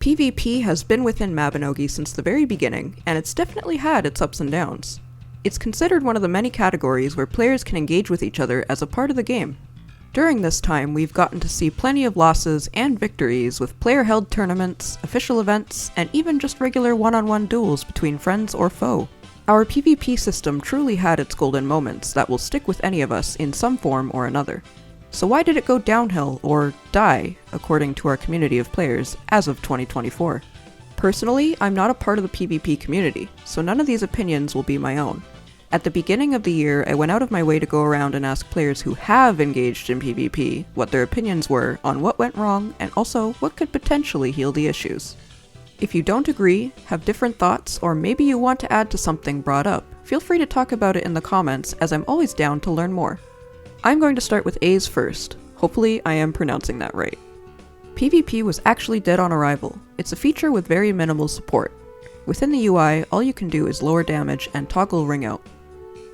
PvP has been within Mabinogi since the very beginning, and it's definitely had its ups and downs. It's considered one of the many categories where players can engage with each other as a part of the game. During this time, we've gotten to see plenty of losses and victories with player-held tournaments, official events, and even just regular one-on-one duels between friends or foe. Our PvP system truly had its golden moments that will stick with any of us in some form or another. So why did it go downhill, or die, according to our community of players, as of 2024? Personally, I'm not a part of the PvP community, so none of these opinions will be my own. At the beginning of the year, I went out of my way to go around and ask players who have engaged in PvP what their opinions were on what went wrong and also what could potentially heal the issues. If you don't agree, have different thoughts, or maybe you want to add to something brought up, feel free to talk about it in the comments, as I'm always down to learn more. I'm going to start with A's first. Hopefully I am pronouncing that right. PvP was actually dead on arrival. It's a feature with very minimal support. Within the UI, all you can do is lower damage and toggle ring out.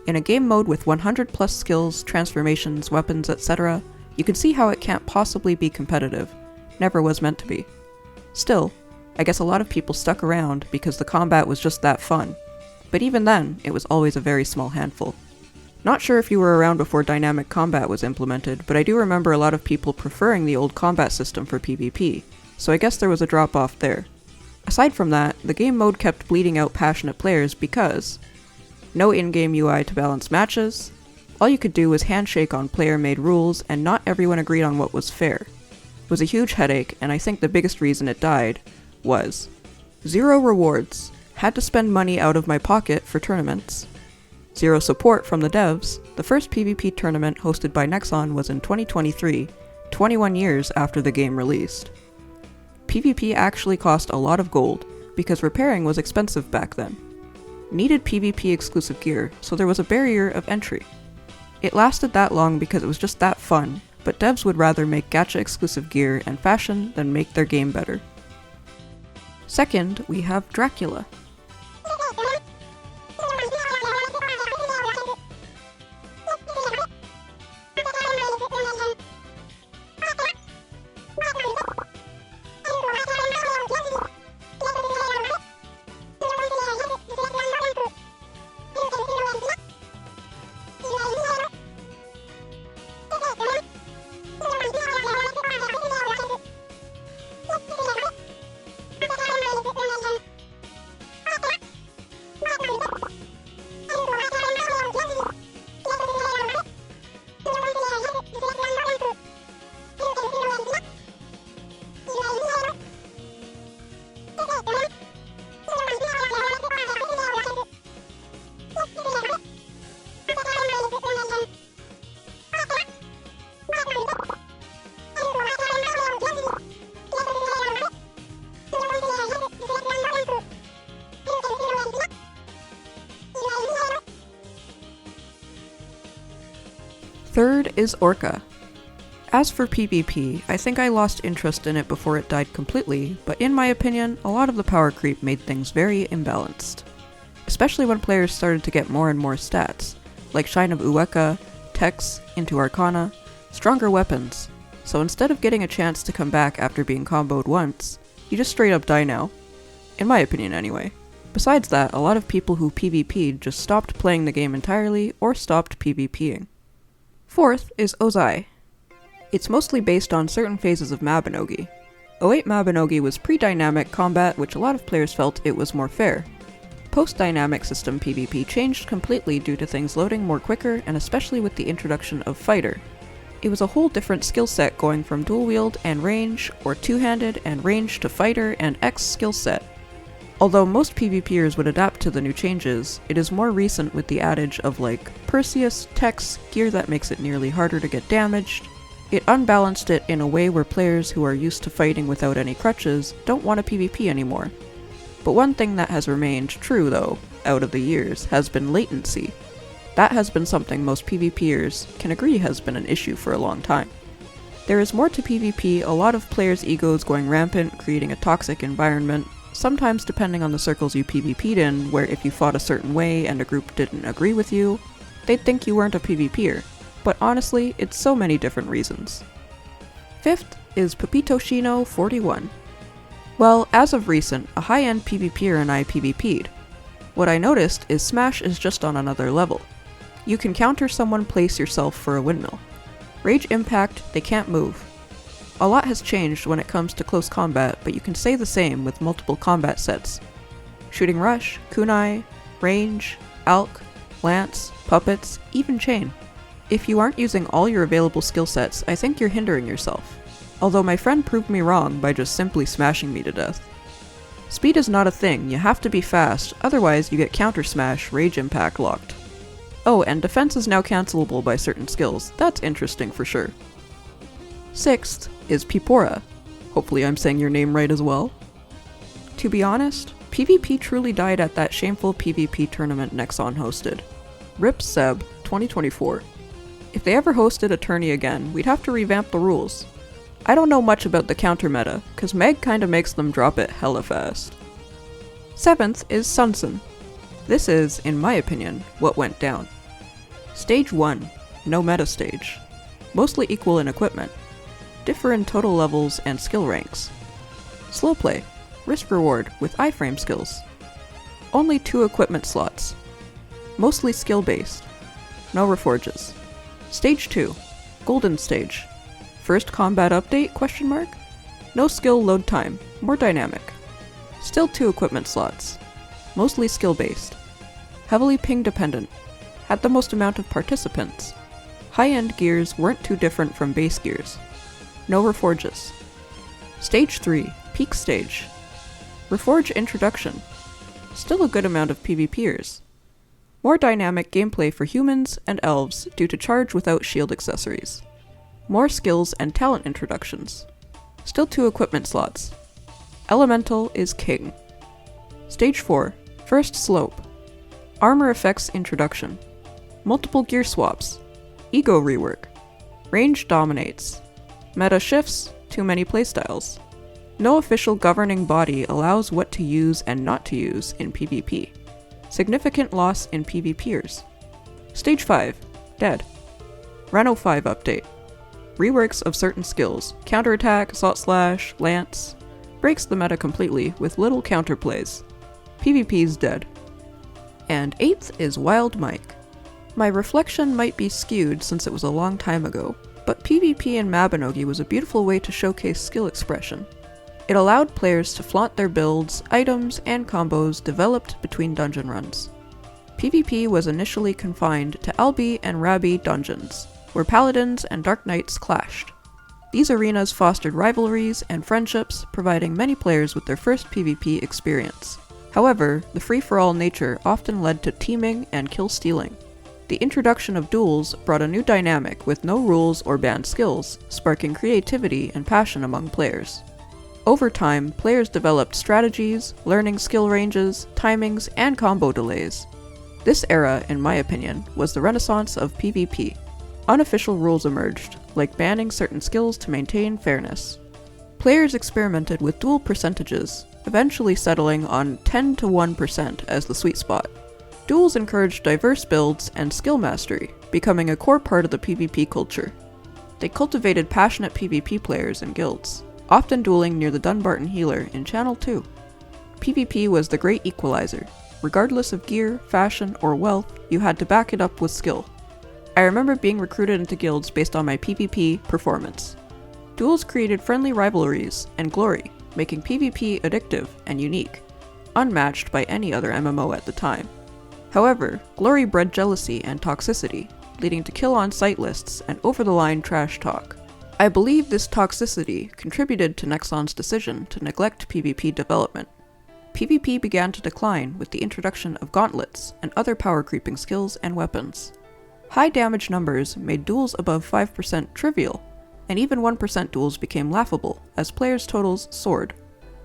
In a game mode with 100 plus skills, transformations, weapons, etc., you can see how it can't possibly be competitive. Never was meant to be. Still, I guess a lot of people stuck around because the combat was just that fun. But even then, it was always a very small handful. Not sure if you were around before dynamic combat was implemented, but I do remember a lot of people preferring the old combat system for PvP, so I guess there was a drop off there. Aside from that, the game mode kept bleeding out passionate players because no in-game UI to balance matches, all you could do was handshake on player-made rules, and not everyone agreed on what was fair. It was a huge headache, and I think the biggest reason it died was 0 rewards, had to spend money out of my pocket for tournaments, 0 support from the devs. The first PvP tournament hosted by Nexon was in 2023, 21 years after the game released. PvP actually cost a lot of gold, because repairing was expensive back then. Needed PvP exclusive gear, so there was a barrier of entry. It lasted that long because it was just that fun, but devs would rather make gacha exclusive gear and fashion than make their game better. Second, we have Dracula. Third is Orca. As for PvP, I think I lost interest in it before it died completely, but in my opinion, a lot of the power creep made things very imbalanced. Especially when players started to get more and more stats, like Shine of Ueka, Tex, into Arcana, stronger weapons, so instead of getting a chance to come back after being comboed once, you just straight up die now. In my opinion anyway. Besides that, a lot of people who PvP'd just stopped playing the game entirely or stopped PvPing. Fourth is Ozai. It's mostly based on certain phases of Mabinogi. 08 Mabinogi was pre-dynamic combat, which a lot of players felt it was more fair. Post-dynamic system PvP changed completely due to things loading more quicker, and especially with the introduction of Fighter. It was a whole different skill set going from dual wield and range, or two-handed and range to fighter and X skill set. Although most PvPers would adapt to the new changes, it is more recent with the adage of like Perseus, Tex, gear that makes it nearly harder to get damaged. It unbalanced it in a way where players who are used to fighting without any crutches don't want to PvP anymore. But one thing that has remained true though, out of the years, has been latency. That has been something most PvPers can agree has been an issue for a long time. There is more to PvP, a lot of players' egos going rampant, creating a toxic environment, sometimes depending on the circles you PvP'd in, where if you fought a certain way and a group didn't agree with you, they'd think you weren't a PvPer. But honestly, it's so many different reasons. Fifth is Pepito Shino 41. Well, as of recent, a high-end PvPer and I PvP'd. What I noticed is Smash is just on another level. You can counter someone, place yourself for a windmill. Rage Impact, they can't move. A lot has changed when it comes to close combat, but you can say the same with multiple combat sets. Shooting Rush, Kunai, Range, Alk, Lance, Puppets, even Chain. If you aren't using all your available skill sets, I think you're hindering yourself. Although my friend proved me wrong by just simply smashing me to death. Speed is not a thing, you have to be fast, otherwise you get counter smash, Rage Impact locked. Oh, and defense is now cancelable by certain skills, that's interesting for sure. Sixth is Pipora. Hopefully I'm saying your name right as well. To be honest, PvP truly died at that shameful PvP tournament Nexon hosted. RIP Seb 2024. If they ever hosted a tourney again, we'd have to revamp the rules. I don't know much about the counter meta, cause Meg kinda makes them drop it hella fast. Seventh is Sunsen. This is, in my opinion, what went down. Stage 1, no meta stage. Mostly equal in equipment. Differ in total levels and skill ranks. Slow play, risk reward with iframe skills. Only 2 equipment slots. Mostly skill based. No reforges. Stage 2, golden stage. First combat update, question mark? No skill load time, more dynamic. Still 2 equipment slots. Mostly skill based. Heavily ping dependent. Had the most amount of participants. High-end gears weren't too different from base gears. No reforges. Stage 3, peak stage. Reforge introduction. Still a good amount of PvPers. More dynamic gameplay for humans and elves due to charge without shield accessories. More skills and talent introductions. Still 2 equipment slots. Elemental is king. Stage 4, first slope. Armor effects introduction. Multiple gear swaps. Ego rework. Range dominates. Meta shifts, too many playstyles. No official governing body allows what to use and not to use in PvP. Significant loss in PvPers. Stage 5, dead. Reno 5 update. Reworks of certain skills, counterattack, assault slash, lance, breaks the meta completely with little counterplays. PvP's dead. And 8th is Wild Mike. My reflection might be skewed since it was a long time ago, but PvP in Mabinogi was a beautiful way to showcase skill expression. It allowed players to flaunt their builds, items, and combos developed between dungeon runs. PvP was initially confined to Albi and Rabi dungeons, where paladins and dark knights clashed. These arenas fostered rivalries and friendships, providing many players with their first PvP experience. However, the free-for-all nature often led to teaming and kill stealing. The introduction of duels brought a new dynamic with no rules or banned skills, sparking creativity and passion among players. Over time, players developed strategies, learning skill ranges, timings, and combo delays. This era, in my opinion, was the renaissance of PvP. Unofficial rules emerged, like banning certain skills to maintain fairness. Players experimented with duel percentages, eventually settling on 10 to 1% as the sweet spot. Duels encouraged diverse builds and skill mastery, becoming a core part of the PvP culture. They cultivated passionate PvP players and guilds, often dueling near the Dunbarton Healer in Channel 2. PvP was the great equalizer. Regardless of gear, fashion, or wealth, you had to back it up with skill. I remember being recruited into guilds based on my PvP performance. Duels created friendly rivalries and glory, making PvP addictive and unique, unmatched by any other MMO at the time. However, glory bred jealousy and toxicity, leading to kill on sight lists and over-the-line trash talk. I believe this toxicity contributed to Nexon's decision to neglect PvP development. PvP began to decline with the introduction of gauntlets and other power creeping skills and weapons. High damage numbers made duels above 5% trivial, and even 1% duels became laughable as players' totals soared.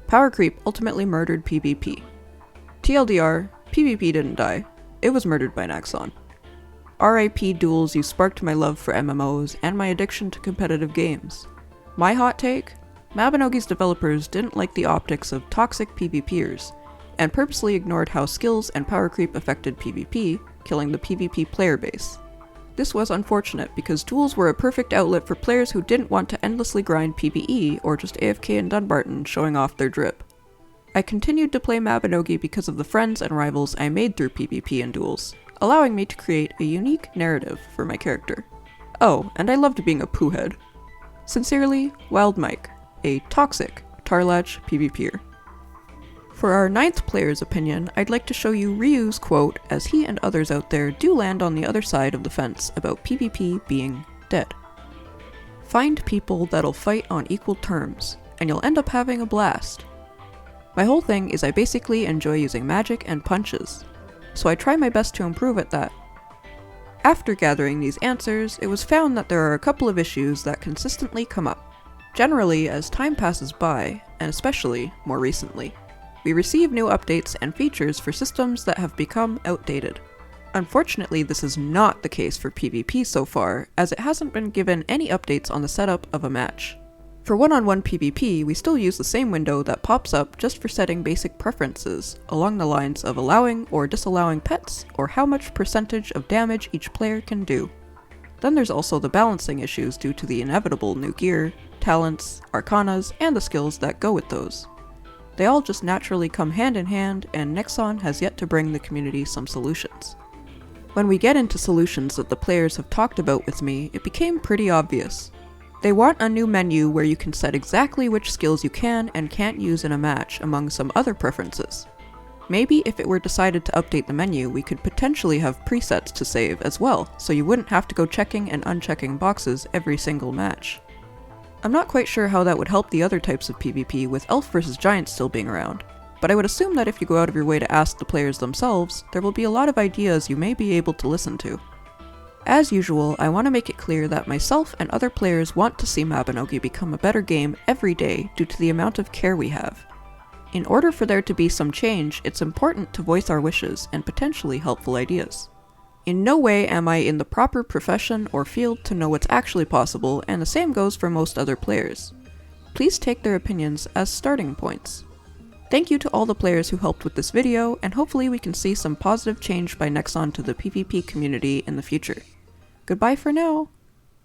Power creep ultimately murdered PvP. TLDR, PvP didn't die, it was murdered by Nexon. RIP duels, you sparked my love for MMOs and my addiction to competitive games. My hot take? Mabinogi's developers didn't like the optics of toxic PvPers, and purposely ignored how skills and power creep affected PvP, killing the PvP player base. This was unfortunate because duels were a perfect outlet for players who didn't want to endlessly grind PvE or just AFK in Dunbarton showing off their drip. I continued to play Mabinogi because of the friends and rivals I made through PvP and duels, allowing me to create a unique narrative for my character. Oh, and I loved being a poohead. Sincerely, Wild Mike, a toxic Tarlach PvPer. For our 9th player's opinion, I'd like to show you Ryu's quote as he and others out there do land on the other side of the fence about PvP being dead. Find people that'll fight on equal terms, and you'll end up having a blast. My whole thing is I basically enjoy using magic and punches, so I try my best to improve at that. After gathering these answers, it was found that there are a couple of issues that consistently come up. Generally, as time passes by, and especially more recently, we receive new updates and features for systems that have become outdated. Unfortunately, this is not the case for PvP so far, as it hasn't been given any updates on the setup of a match. For one-on-one PvP, we still use the same window that pops up just for setting basic preferences, along the lines of allowing or disallowing pets, or how much percentage of damage each player can do. Then there's also the balancing issues due to the inevitable new gear, talents, arcanas, and the skills that go with those. They all just naturally come hand in hand, and Nexon has yet to bring the community some solutions. When we get into solutions that the players have talked about with me, it became pretty obvious. They want a new menu where you can set exactly which skills you can and can't use in a match, among some other preferences. Maybe if it were decided to update the menu, we could potentially have presets to save as well, so you wouldn't have to go checking and unchecking boxes every single match. I'm not quite sure how that would help the other types of PvP with Elf vs Giant still being around, but I would assume that if you go out of your way to ask the players themselves, there will be a lot of ideas you may be able to listen to. As usual, I want to make it clear that myself and other players want to see Mabinogi become a better game every day due to the amount of care we have. In order for there to be some change, it's important to voice our wishes and potentially helpful ideas. In no way am I in the proper profession or field to know what's actually possible, and the same goes for most other players. Please take their opinions as starting points. Thank you to all the players who helped with this video, and hopefully we can see some positive change by Nexon to the PvP community in the future. Goodbye for now!